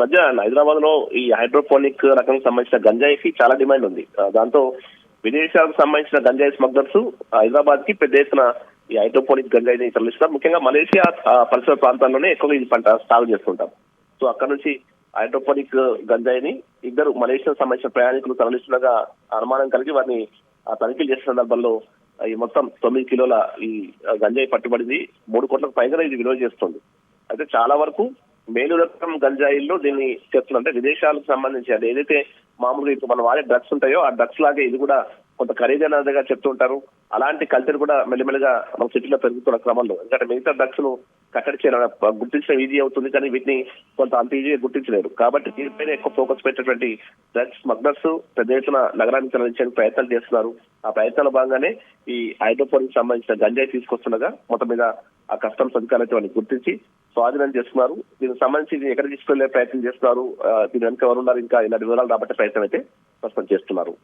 మధ్య హైదరాబాద్ లో ఈ హైడ్రోపోనిక్ రకం సంబంధించిన గంజాయికి చాలా డిమాండ్ ఉంది. దాంతో విదేశాలకు సంబంధించిన గంజాయి స్మగ్లర్స్ హైదరాబాద్ కి పెద్ద ఎత్తున ఈ హైడ్రోపోనిక్ గంజాయిని తరలిస్తున్నారు. ముఖ్యంగా మలేషియా పరిసర ప్రాంతాల్లోనే ఎక్కువగా ఈ పంట సాగు చేస్తుంటారు. సో అక్కడ నుంచి హైడ్రోపోనిక్ గంజాయిని ఇద్దరు మలేషియా సంబంధించిన ప్రయాణికులు తరలిస్తుండగా అనుమానం కలిగి వారిని తనిఖీలు చేసిన సందర్భంలో ఈ మొత్తం 9 కిలోల ఈ గంజాయి పట్టుబడింది. 3 కోట్లకు పైగా ఇది విలువ చేస్తుంది. అయితే చాలా వరకు మేలు రకం గంజాయిల్లో దీన్ని చేస్తున్నారు. అంటే విదేశాలకు సంబంధించి అది ఏదైతే మామూలుగా ఇప్పుడు మనం వాడే డ్రగ్స్ ఉంటాయో ఆ డ్రగ్స్ లాగే ఇది కూడా కొంత ఖరీదైనదిగా చెప్తుంటారు. అలాంటి కల్చర్ కూడా మెల్లిమెల్లిగా మన సిటీలో పెరుగుతున్న క్రమంలో, ఎందుకంటే మిగతా డ్రగ్స్ ను కట్టడి చేయడం గుర్తించడం ఈజీ అవుతుంది, కానీ వీటిని కొంత అంత ఈజీగా గుర్తించలేరు. కాబట్టి దీనిపైన ఎక్కువ ఫోకస్ పెట్టేటువంటి డ్రగ్స్ స్మగ్లర్స్ పెద్ద ఎత్తున నగరానికి తరలించేందుకు ప్రయత్నాలు చేస్తున్నారు. ఆ ప్రయత్నాల భాగంగానే ఈ హైడ్రోపోనిక్ సంబంధించిన గంజాయి తీసుకొస్తుండగా మొత్తం మీద ఆ కస్టమ్స్ అధికారులు అయితే వాటిని గుర్తించి స్వాధీనం చేస్తున్నారు. దీనికి సంబంధించి ఎక్కడ తీసుకెళ్లే ప్రయత్నం చేస్తున్నారు, దీని వెనుక ఎవరున్నారు, ఇంకా ఇలాంటి వివరాలు రాబట్టే ప్రయత్నం అయితే ప్రస్తుతం చేస్తున్నారు.